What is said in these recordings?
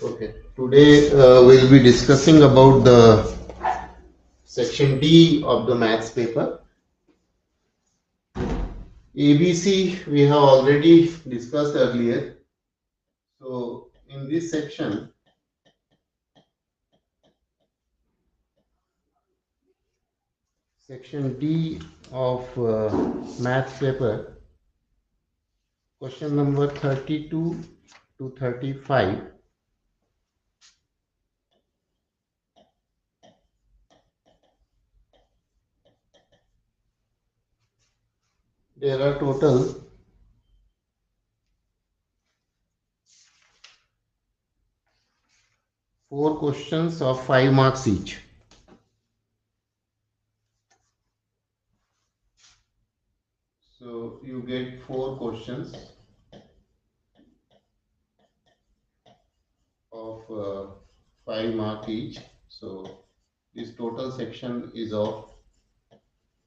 Okay, today we'll be discussing about the section D of the maths paper. ABC we have already discussed earlier. So in this section D of maths paper, question number 32 to 35. There are total 4 questions of 5 marks each. So you get 4 questions of 5 mark each. So this total section is of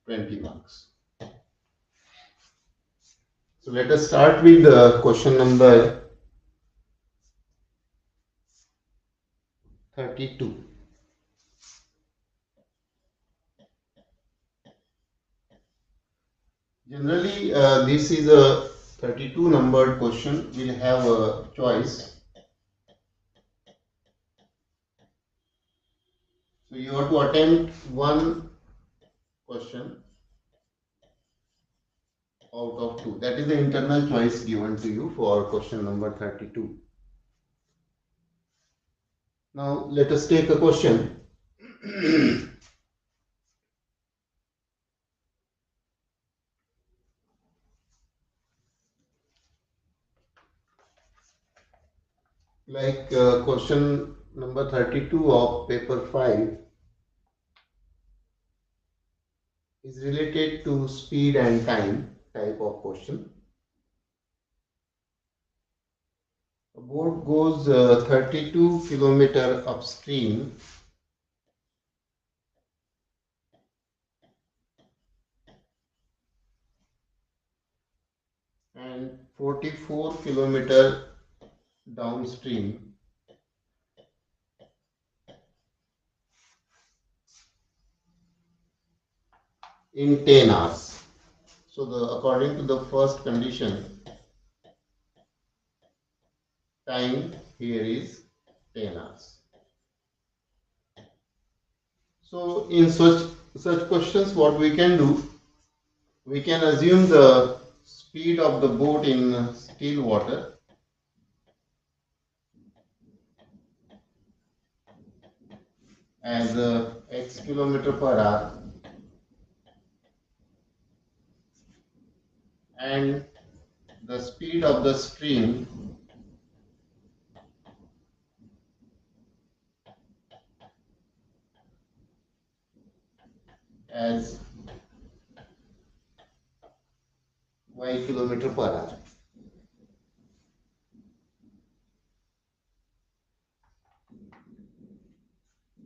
20 marks. So let us start with question number 32. Generally, this is a 32 numbered question. We'll have a choice. So you have to attempt one question out of 2. That is the internal choice given to you for question number 32. Now let us take a question. Like question number 32 of paper 5 is related to speed and time type of question. A boat goes 32 kilometer upstream and 44 kilometer downstream in 10 hours. So according to the first condition, time here is 10 hours. So in such questions, what we can do, we can assume the speed of the boat in still water as x kilometer per hour and the speed of the stream as y kilometer per hour.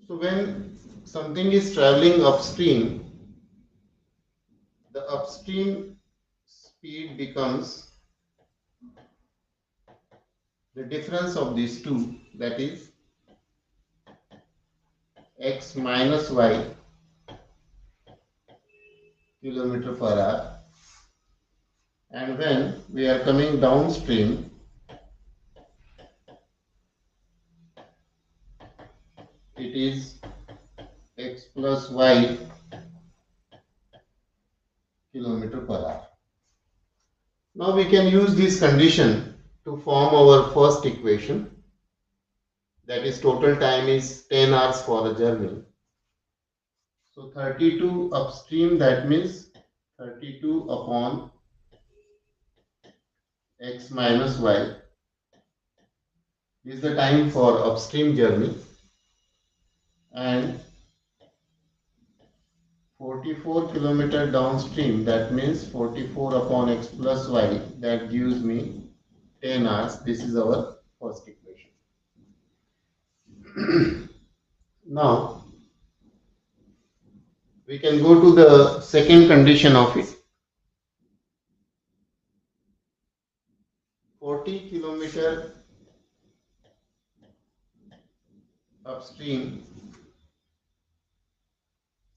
So when something is traveling upstream, the upstream speed becomes the difference of these two, that is x minus y kilometer per hour, and when we are coming downstream, it is x plus y kilometer per hour. Now we can use this condition to form our first equation, that is total time is 10 hours for the journey. So 32 upstream, that means 32 upon x minus y is the time for upstream journey, and 44 kilometer downstream, that means 44 upon x plus y, that gives me 10 hours. This is our first equation. Now we can go to the second condition of it. 40 kilometer upstream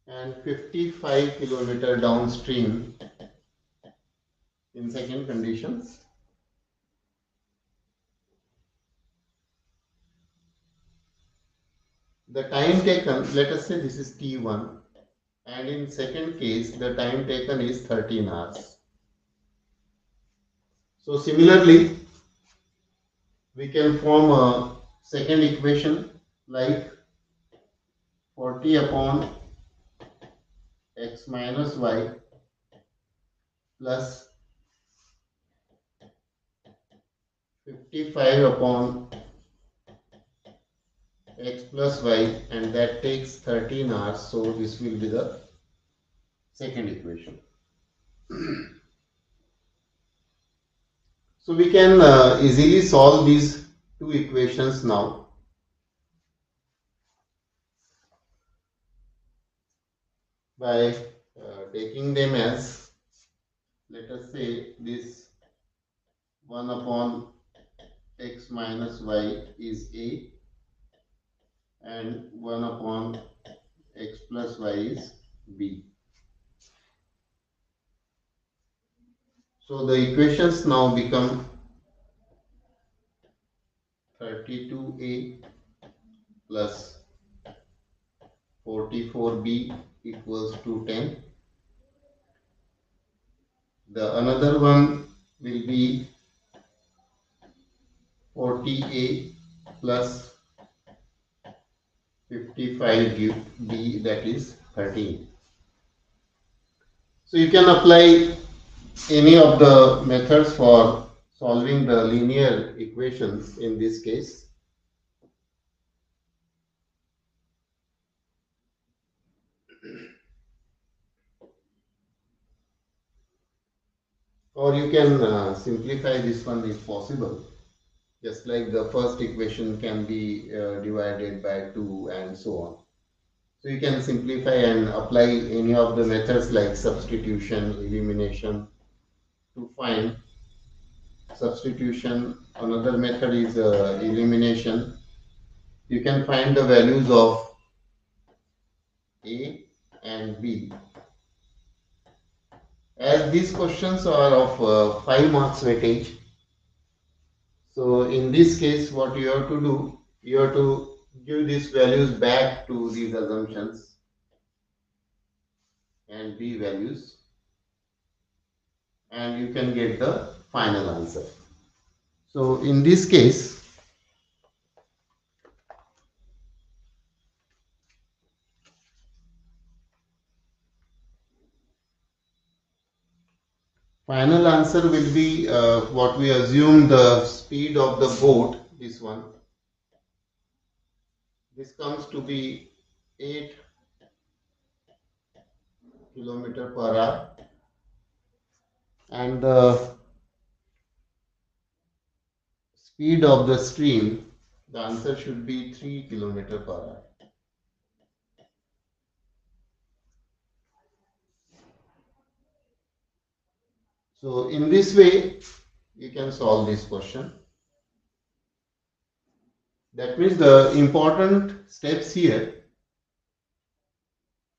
and 55 kilometer downstream in second conditions. The time taken, let us say this is T1, and in second case the time taken is 13 hours. So similarly, we can form a second equation like 40 upon x minus y plus 55 upon x plus y, and that takes 13 hours. So this will be the second equation. So we can easily solve these two equations now. By taking them as, let us say, this 1 upon x minus y is a and 1 upon x plus y is b. So the equations now become 32a plus 44b equals to 10. The another one will be 40a plus 55b, that is 13. So you can apply any of the methods for solving the linear equations in this case. Or you can simplify this one if possible. Just like the first equation can be divided by 2 and so on. So you can simplify and apply any of the methods like substitution, elimination to find substitution. Another method is elimination. You can find the values of A and B. As these questions are of 5 marks weightage, so in this case what you have to do, you have to give these values back to these assumptions and B values, and you can get the final answer. So in this case, final answer will be what we assume the speed of the boat, this one. This comes to be 8 kilometer per hour, and the speed of the stream, the answer should be 3 kilometer per hour. So in this way, you can solve this question. That means the important steps here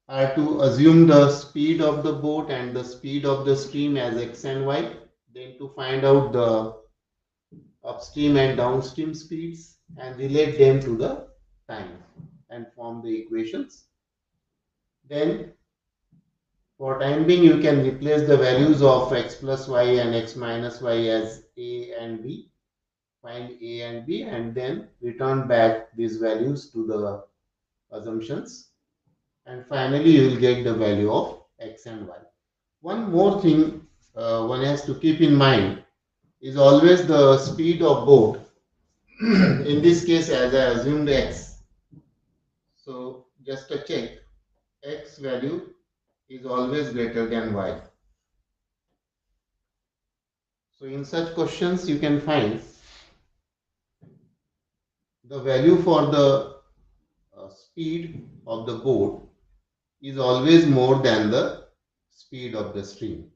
are to assume the speed of the boat and the speed of the stream as x and y, then to find out the upstream and downstream speeds and relate them to the time and form the equations. Then for time being, you can replace the values of x plus y and x minus y as a and b, find a and b, and then return back these values to the assumptions, and finally you will get the value of x and y. One more thing one has to keep in mind is always the speed of boat. In this case, as I assumed x, so just a check, x value is always greater than y. So in such questions, you can find the value for the speed of the boat is always more than the speed of the stream.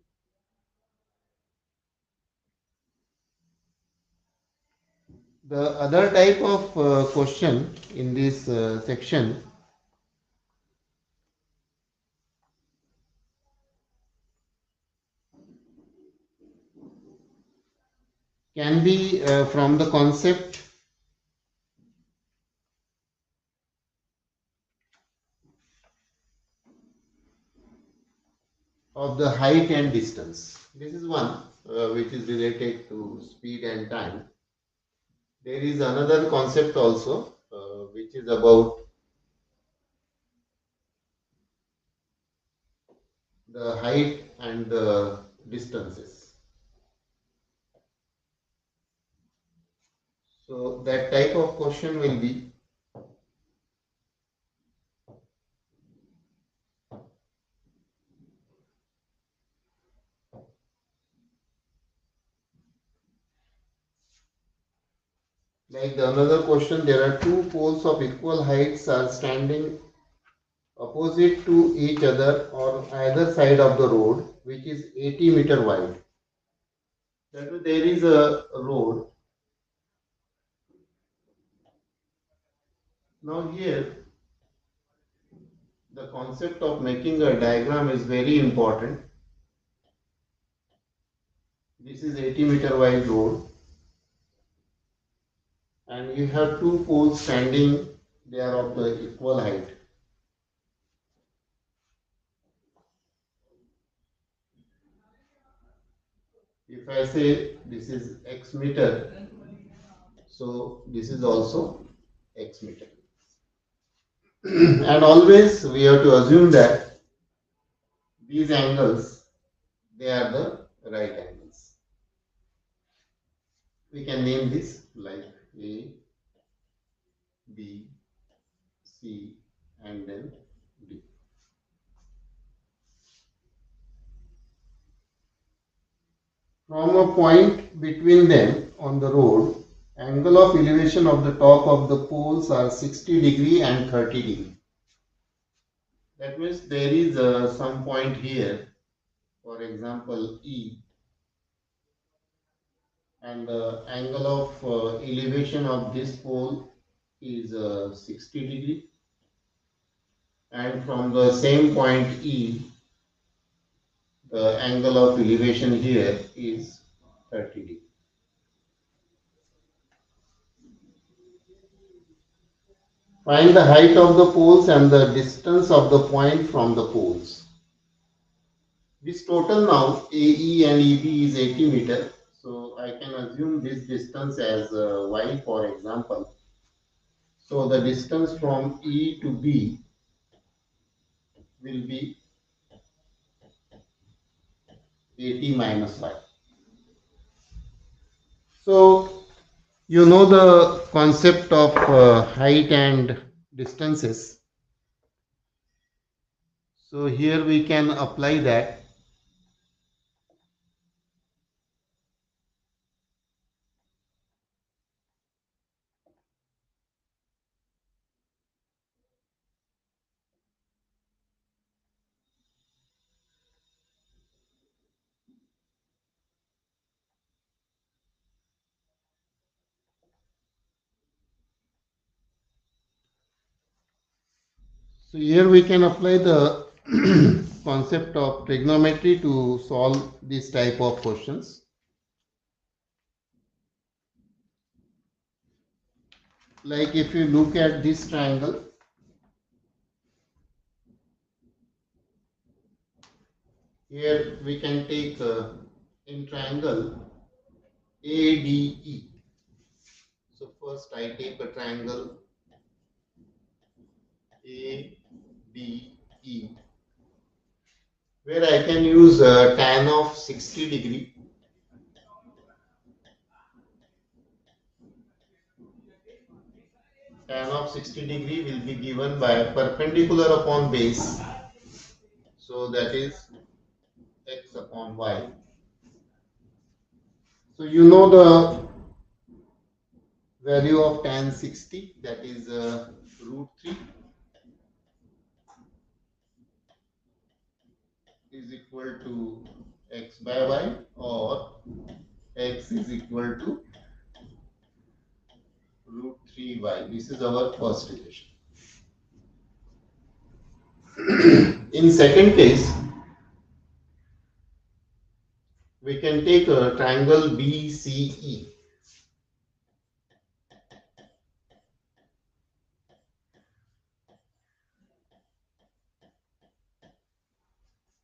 The other type of question in this section can be from the concept of the height and distance. This is one which is related to speed and time. There is another concept also which is about the height and the distances. So that type of question will be like the another question. There are two poles of equal heights are standing opposite to each other on either side of the road, which is 80-meter wide. That means there is a road. Now here the concept of making a diagram is very important. This is 80-meter wide road and you have two poles standing, they are of the equal height. If I say this is x meter, so this is also x meter. And always we have to assume that these angles, they are the right angles. We can name this like A, B, C and then D. From a point between them on the road, angle of elevation of the top of the poles are 60° and 30°. That means there is some point here, for example E, and the angle of elevation of this pole is 60°, and from the same point E, the angle of elevation here is 30°. Find the height of the poles and the distance of the point from the poles. This total now AE and EB is 80 meter. So I can assume this distance as y, for example. So the distance from E to B will be 80 minus y. So you know the concept of height and distances. So here we can apply that. So here we can apply the concept of trigonometry to solve this type of questions. Like if you look at this triangle, here we can take in triangle ADE. So first I take a triangle ADE where I can use tan of 60°. Tan of 60° will be given by perpendicular upon base. So that is x upon y. So you know the value of tan 60, that is root 3 is equal to x by y, or x is equal to 3y. This is our first equation. In second case, we can take a triangle BCE.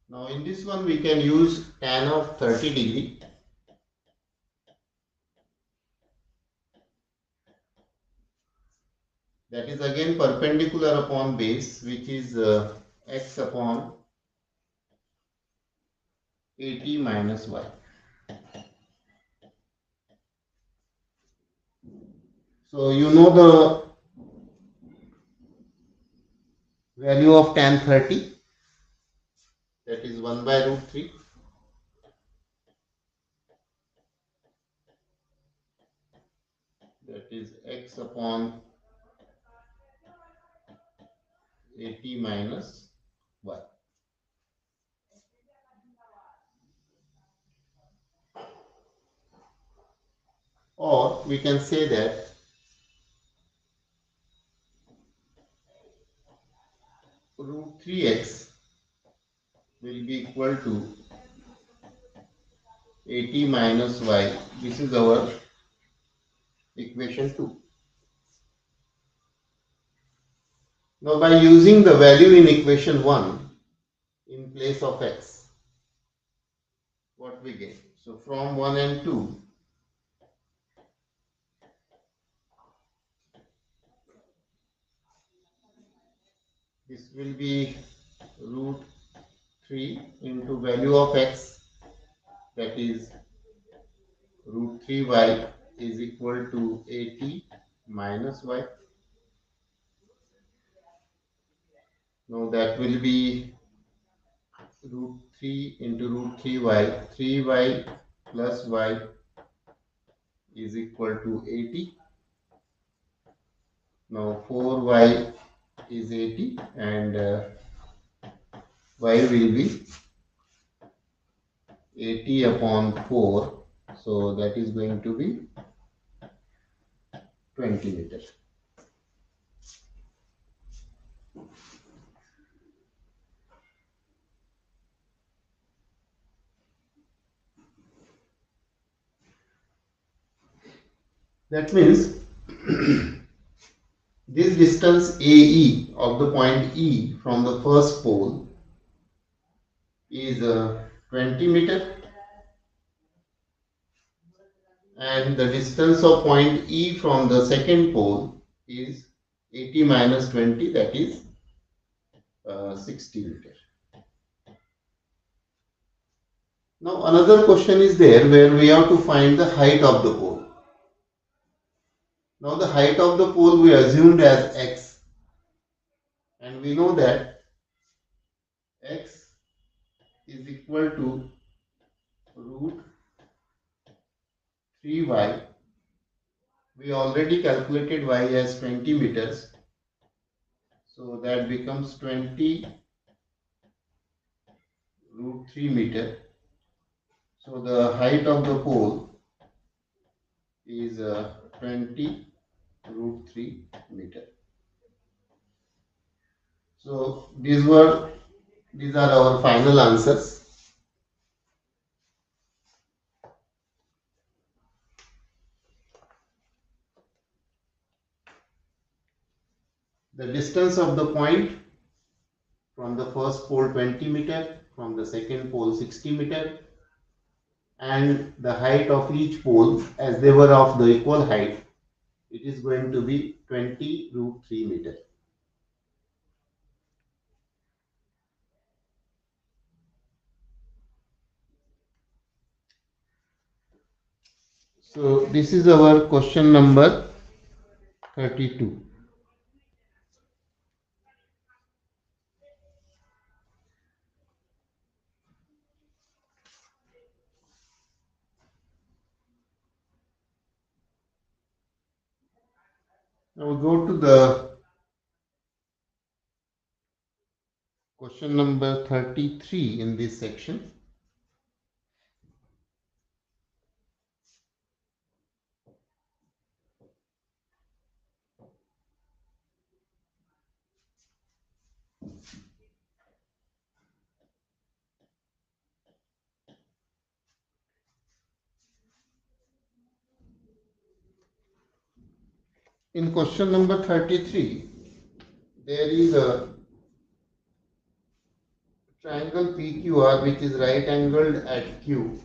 Now in this one we can use tan of 30 degree. That is again perpendicular upon base, which is x upon 80 minus y. So you know the value of tan 30, that is 1 by root 3. That is x upon 80 minus y. Or we can say that root 3x will be equal to 80 minus y. This is our equation 2. Now by using the value in equation 1 in place of x, what we get? So from 1 and 2, this will be root 3 into value of x, that is root 3y is equal to 80 minus y. Now that will be root 3 into root 3y. 3y plus y is equal to 80. Now 4y is 80 and y will be 80 upon 4. So that is going to be 20 meters. That means this distance AE of the point E from the first pole is 20 meter, and the distance of point E from the second pole is 80 minus 20, that is 60 meter. Now another question is there where we have to find the height of the pole. Now the height of the pole we assumed as x, and we know that x is equal to root 3y. We already calculated y as 20 meters, so that becomes 20 root 3 meter. So the height of the pole is 20 root 3 meter. So these are our final answers. The distance of the point from the first pole 20 meter, from the second pole 60 meter, and the height of each pole, as they were of the equal height, it is going to be 20 root 3 meter. So this is our question number 32. Now we go to the question number 33 in this section. In question number 33, there is a triangle PQR which is right angled at Q.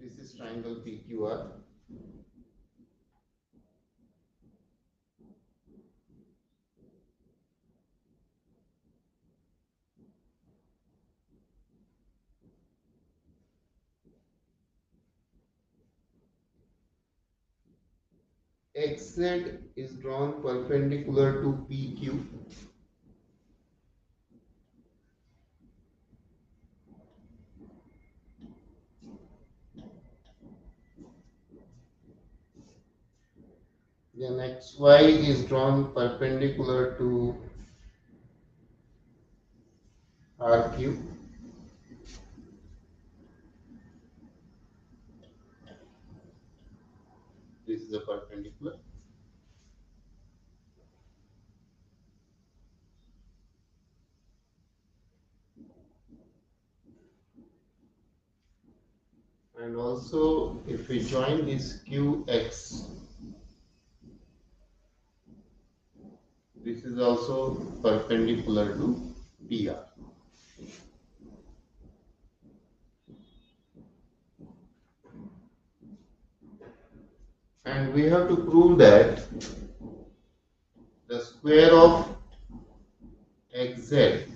This is triangle PQR. XZ is drawn perpendicular to PQ. Then XY is drawn perpendicular to RQ. This is a perpendicular. And also, if we join this QX, this is also perpendicular to PR. And we have to prove that the square of XZ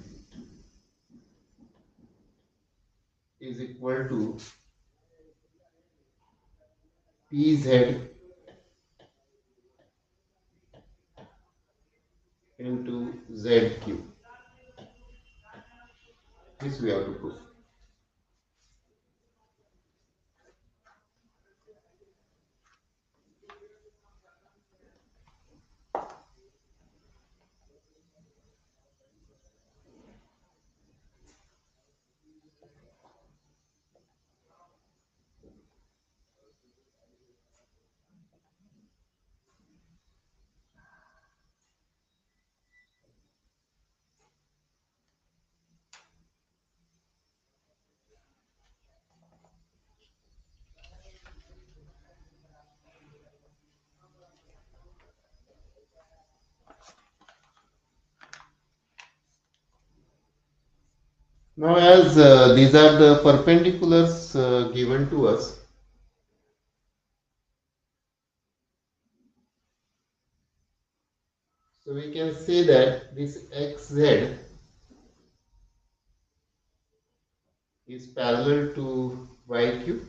is equal to PZ into ZQ. This we have to prove. Now, as these are the perpendiculars given to us, so we can say that this XZ is parallel to YQ.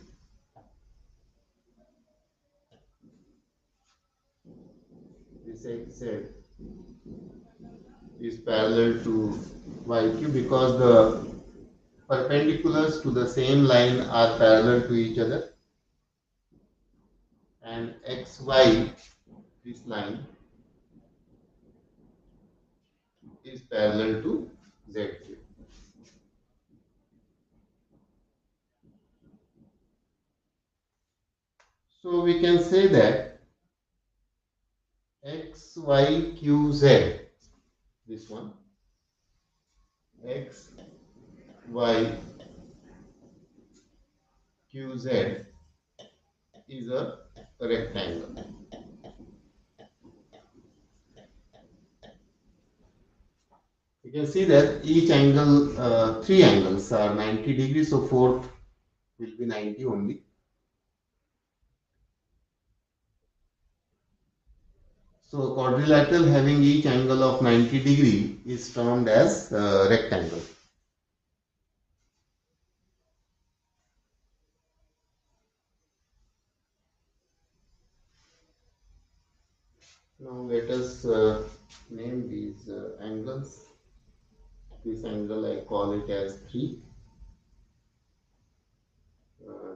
This XZ is parallel to YQ because the perpendiculars to the same line are parallel to each other, and XY, this line, is parallel to ZQ. So we can say that XYQZ, this one, XYQZ is a rectangle. You can see that each angle, three angles are 90 degrees, so fourth will be 90 only. So quadrilateral having each angle of 90 degree is termed as rectangle. Now let us name these angles. This angle I call it as 3,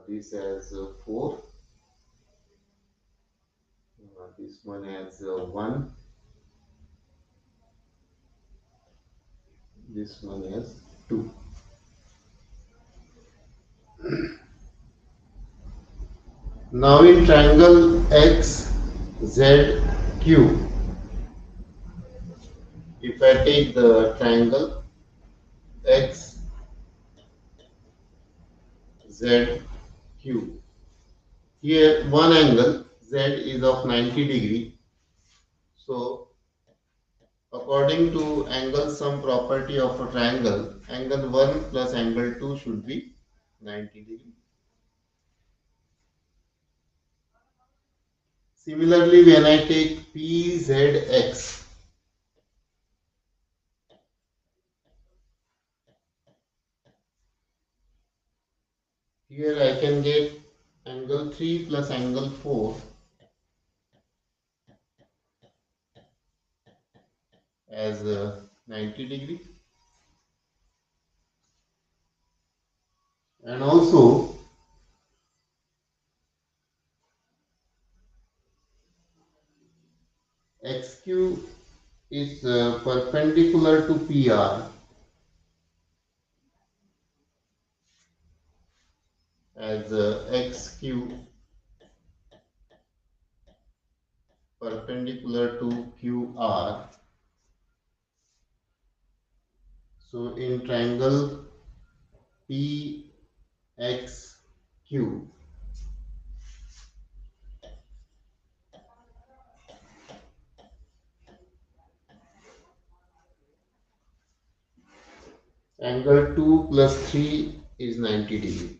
this as 4, this one as 1, this one as 2. Now in triangle XZQ, if I take the triangle XZQ, here one angle Z is of 90 degree. So according to angle sum property of a triangle, angle 1 plus angle 2 should be 90 degree. Similarly, when I take PZX, here I can get angle 3 plus angle 4 as 90 degree. And also XQ is perpendicular to PR as XQ perpendicular to QR. So in triangle PXQ, angle 2 plus 3 is 90 degree.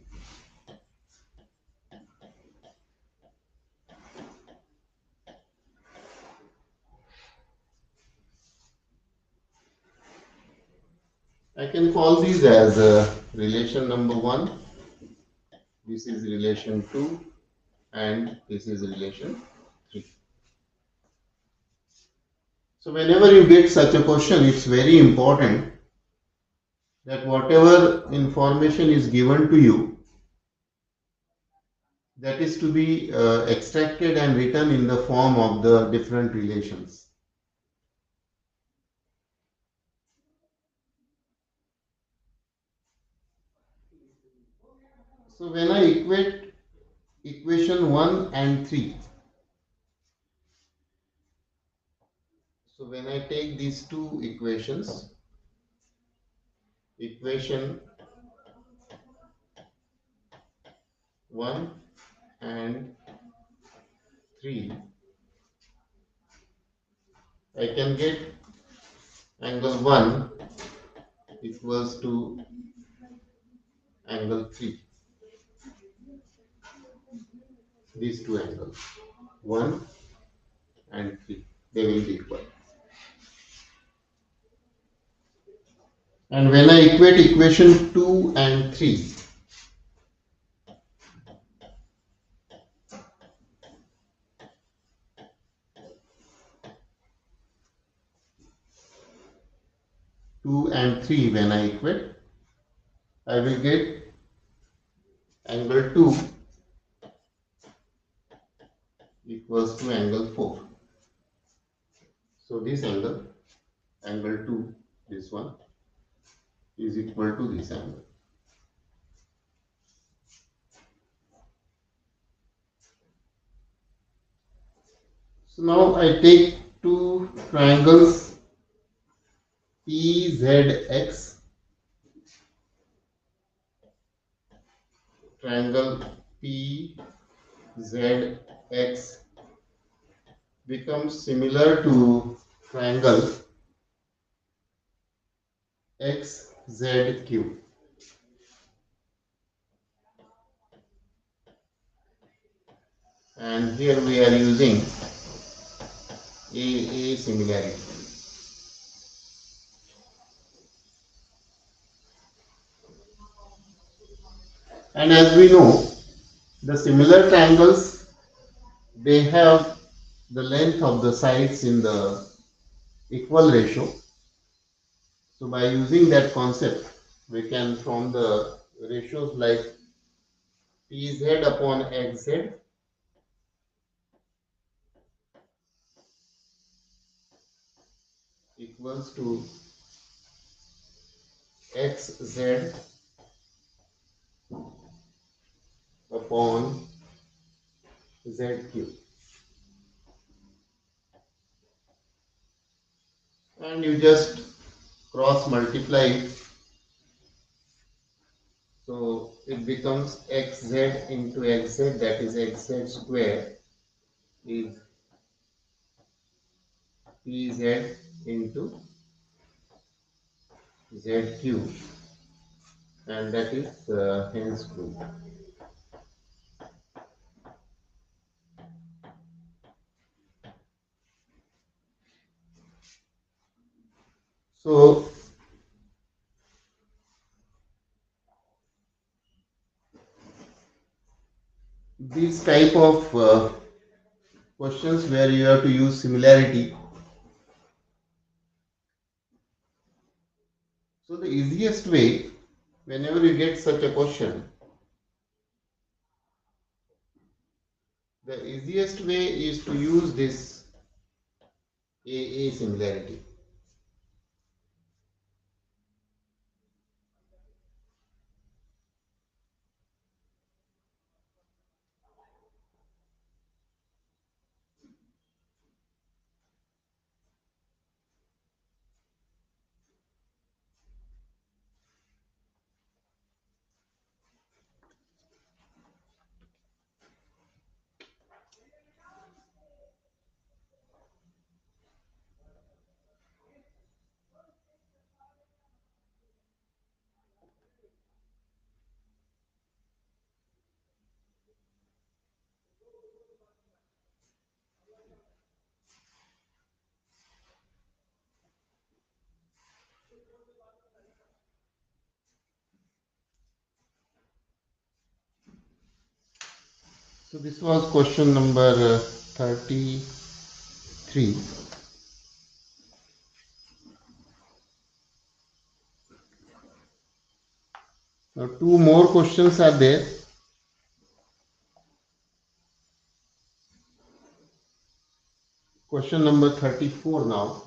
I can call these as relation number 1, this is relation 2, and this is relation 3. So whenever you get such a question, it's very important that whatever information is given to you, that is to be extracted and written in the form of the different relations. So when I equate equation 1 and 3, so when I take these two equations, equation 1 and 3, I can get angle 1 equals to angle 3. These two angles, 1 and 3, they will be equal. And when I equate equation 2 and 3, when I equate, I will get angle 2 equals to angle 4. So this angle, angle 2, this one, is equal to this angle. So now I take two triangles PZX, triangle PZX becomes similar to triangle XZQ. And here we are using AA similarity. And as we know, the similar triangles, they have the length of the sides in the equal ratio. So by using that concept, we can form the ratios like PZ upon XZ equals to XZ upon ZQ, and you just cross multiply it, so it becomes xz into xz, that is xz square is pz into zq, and that is hence proved. So these type of questions where you have to use similarity. So the easiest way, whenever you get such a question, the easiest way is to use this AA similarity. So this was question number 33. Now two more questions are there. Question number 34 now.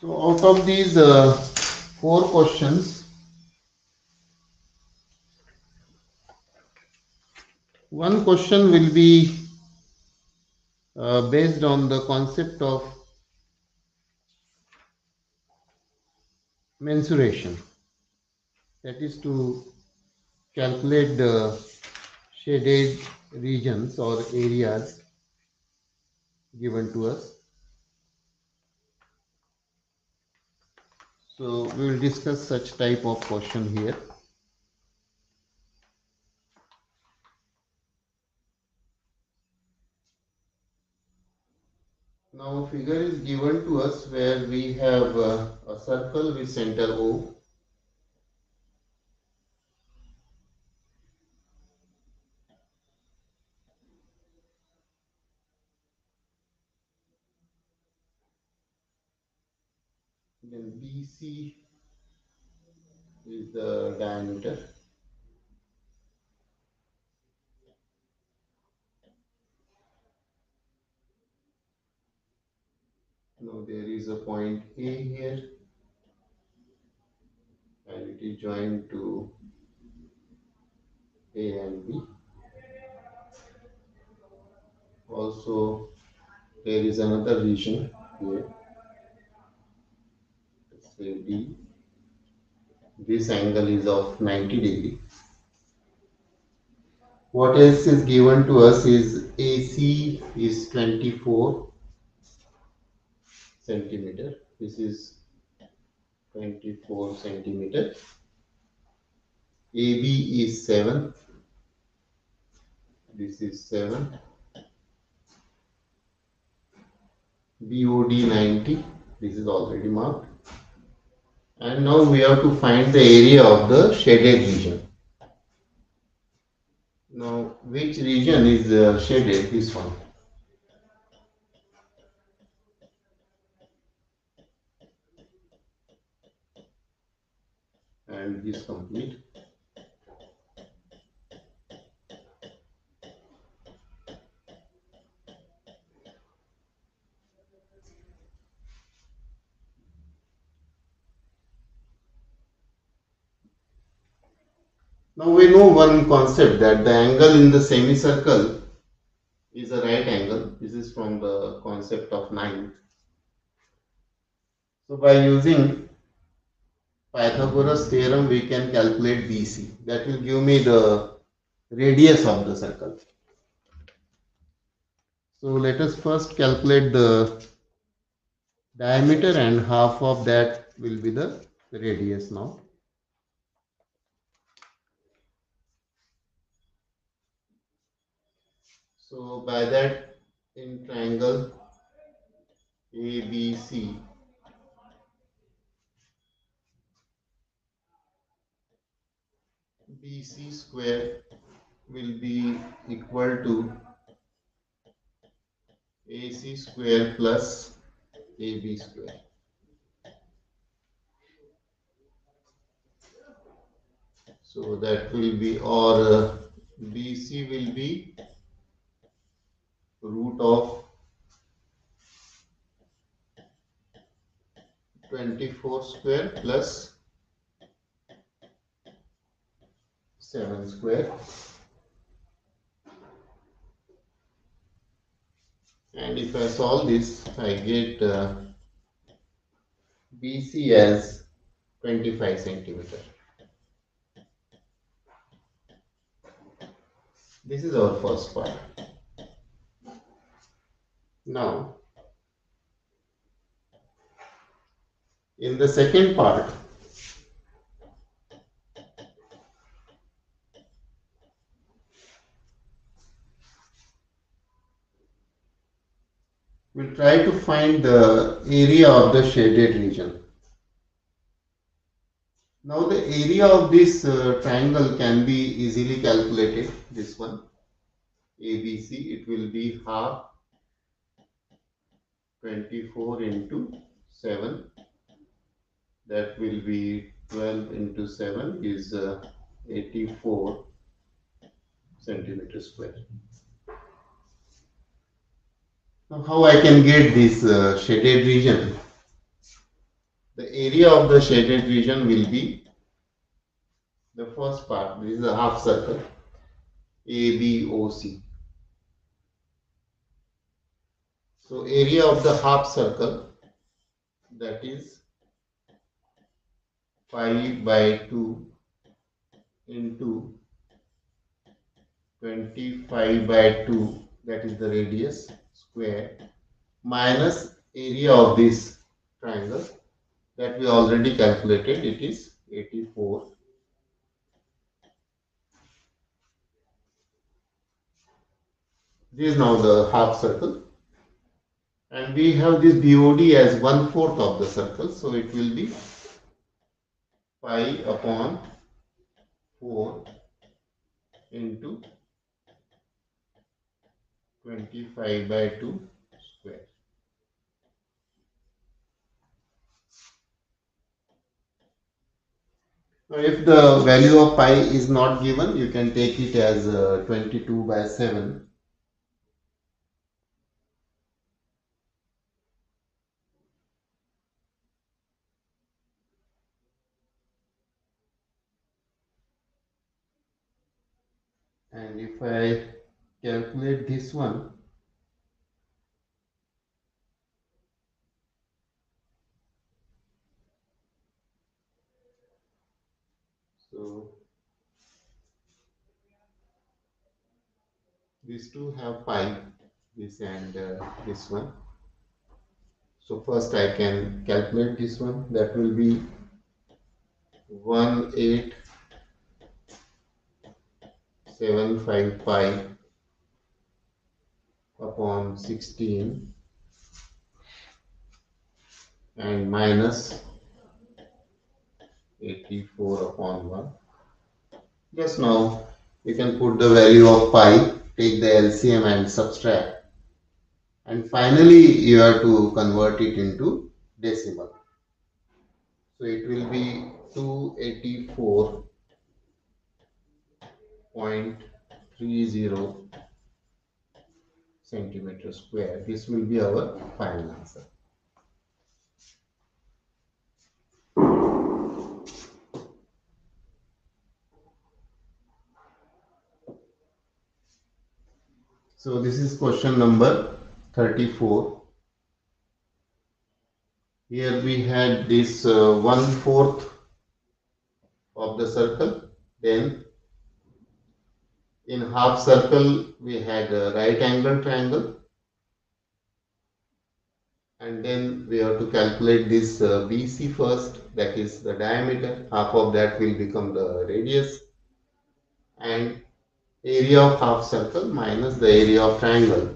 So out of these four questions, one question will be based on the concept of mensuration, that is to calculate the shaded regions or areas given to us. So we will discuss such type of question here. Now figure is given to us where we have a circle with center O. Then BC is the diameter. Now there is a point A here and it is joined to A and B. Also there is another region here, let's say D. This angle is of 90 degree. What else is given to us is AC is 24 centimeter. This is 24 centimeter. AB is 7. This is 7. BOD 90. This is already marked. And now we have to find the area of the shaded region. Now, which region is shaded? This one. and this complete. Now we know one concept, that the angle in the semicircle is a right angle. This is from the concept of ninth. So by using Pythagoras theorem, we can calculate BC. That will give me the radius of the circle. So let us first calculate the diameter, and half of that will be the radius now. So by that, in triangle ABC, BC square will be equal to AC square plus AB square. So that will be, or BC will be root of 24 square plus 7 square. And if I solve this, I get BC as 25 centimeter. This is our first part. Now, in the second part, we'll try to find the area of the shaded region. Now the area of this triangle can be easily calculated. This one, ABC, it will be half 24 into 7. That will be 12 into 7 is 84 centimeter square. Now how I can get this shaded region? The area of the shaded region will be the first part. This is a half circle, ABOC. So area of the half circle, that is pi by 2 into 25 by 2, that is the radius square, minus area of this triangle that we already calculated, it is 84. This is now the half circle, and we have this BOD as 1/4 of the circle, so it will be pi upon 4 into 25 by 2 square. Now if the value of pi is not given, you can take it as 22 by 7. And if I calculate this one, so these two have pi, this and this one. So first I can calculate this one, that will be 1875 pi upon 16 and minus 84 upon 1. Just now you can put the value of pi, take the LCM and subtract, and finally you have to convert it into decimal. So it will be 284.30 centimeter square. This will be our final answer. So this is question number 34. Here we had this 1/4 of the circle. Then in half circle we had a right angle triangle. And then we have to calculate this BC first, that is the diameter. Half of that will become the radius. And area of half circle minus the area of triangle.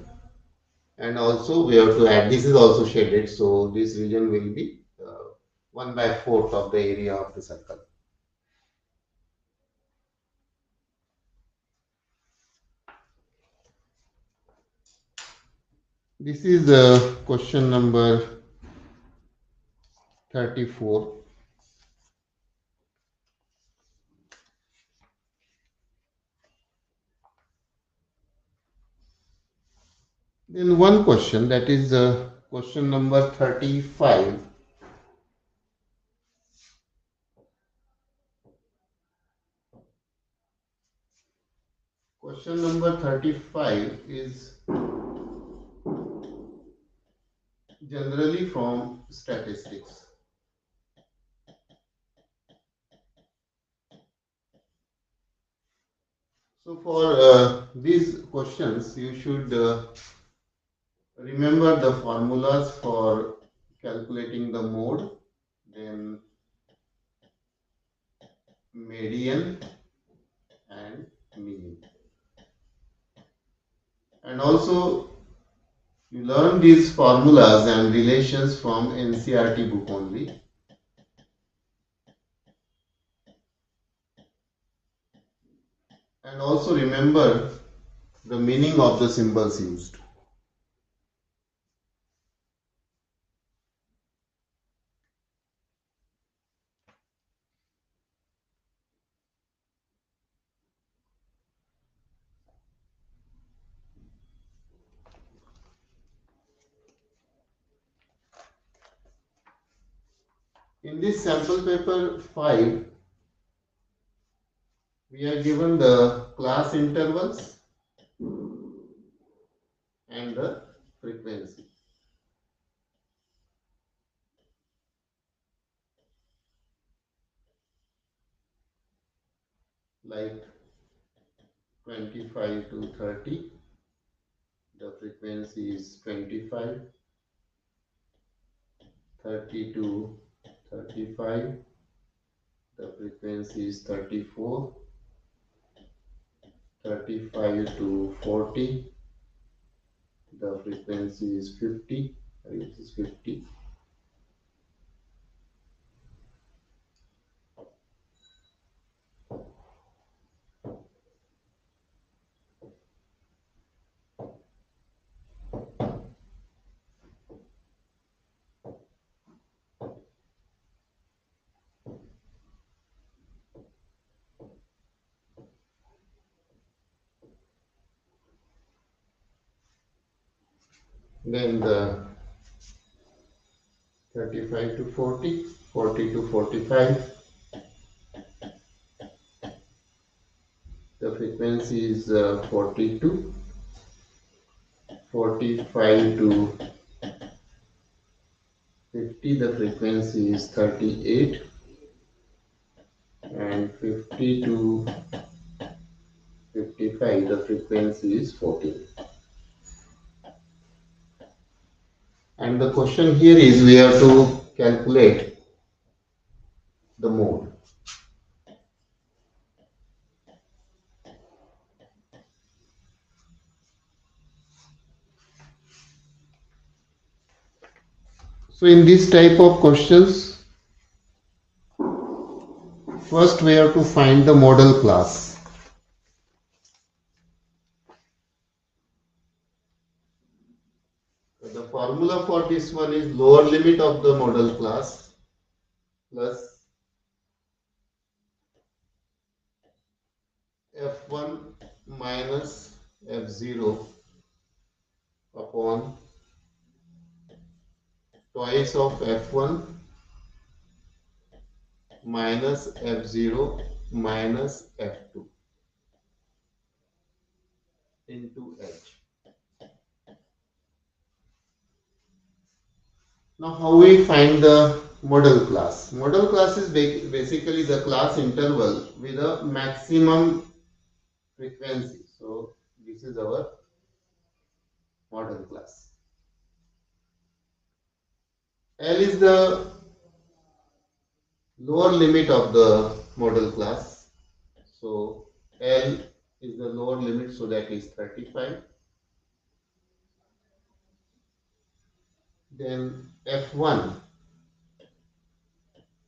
And also we have to add, this is also shaded, so this region will be 1/4 of the area of the circle. This is question number 34. Then one question, that is question number 35. Question number 35 is generally from statistics. So for these questions, you should remember the formulas for calculating the mode, then median and mean. And also you learn these formulas and relations from NCERT book only. And also remember the meaning of the symbols used. In this sample paper 5, we are given the class intervals and the frequency. Like 25 to 30, the frequency is 25, 30 to 35, the frequency is 34, 35 to 40, the frequency is 50, this is 50. Then the 35 to 40, 40 to 45, the frequency is 42, 45 to 50, the frequency is 38, and 50 to 55, the frequency is 14. And the question here is we have to calculate the mode. So in this type of questions, first we have to find the model class. The formula for this one is lower limit of the model class plus F1 minus F0 upon twice of F1 minus F0 minus F2 into H. Now, how we find the model class? Model class is basically the class interval with a maximum frequency. So, this is our model class. L is the lower limit of the model class. So, L is the lower limit, so that is 35. Then F1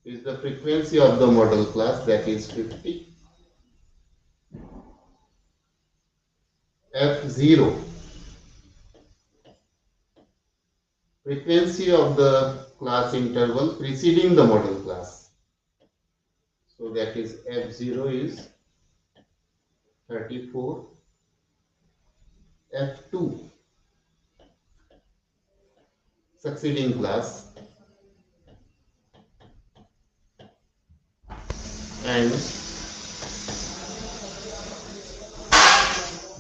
is the frequency of the model class, that is 50. F0, frequency of the class interval preceding the model class. So that is F0 is 34. F2, succeeding class, and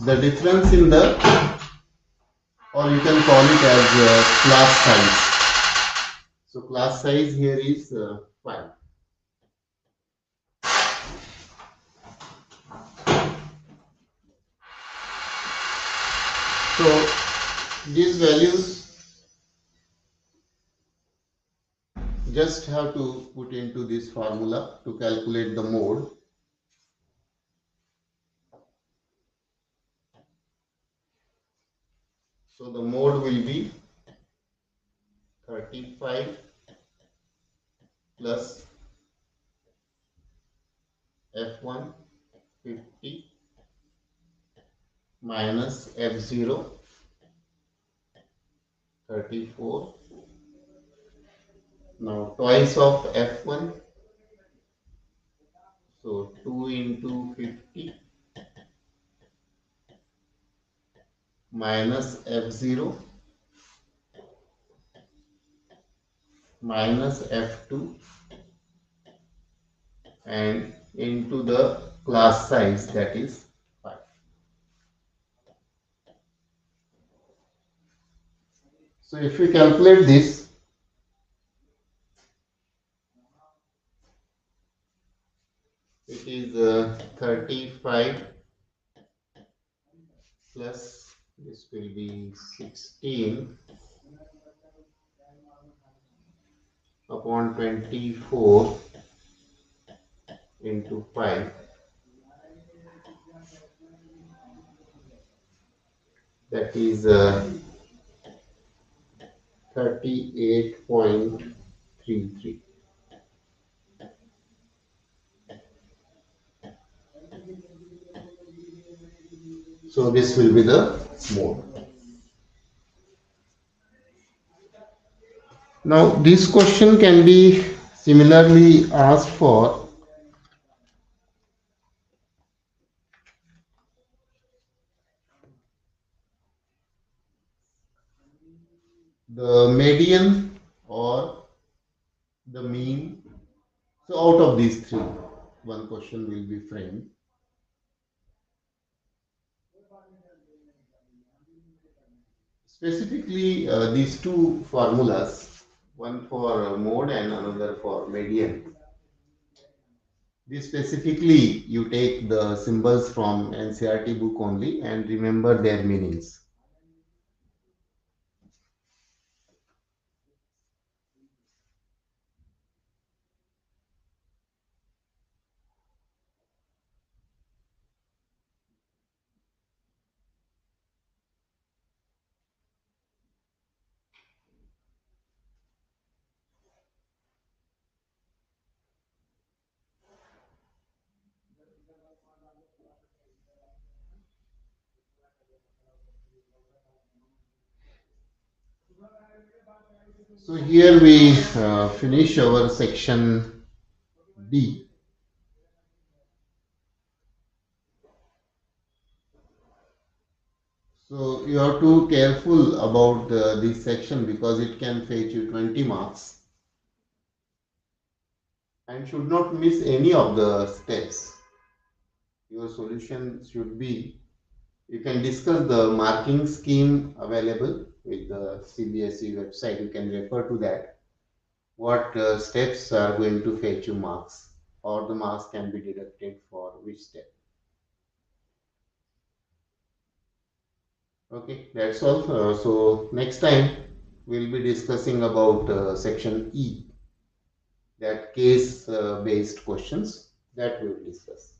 the difference in the, or you can call it as class size. So class size here is 5. So these values just have to put into this formula to calculate the mode. So the mode will be 35 plus F1 50 minus F0 34. Now twice of F1, so 2 into 50 minus F0 minus F2 and into the class size, that is 5. So if we calculate this, it is 35 plus, this will be 16 upon 24 into 5, that is 38.33. So this will be the mode. Now this question can be similarly asked for the median or the mean. So out of these three, one question will be framed. Specifically, these two formulas, one for mode and another for median. This specifically, you take the symbols from NCERT book only and remember their meanings. So here we finish our section D. So you are too careful about this section because it can fetch you 20 marks and should not miss any of the steps. Your solution should be, you can discuss the marking scheme available with the CBSE website. You can refer to that. What steps are going to fetch you marks, or the marks can be deducted for which step. Okay, that's all. So next time we'll be discussing about section E, that case based questions that we will discuss.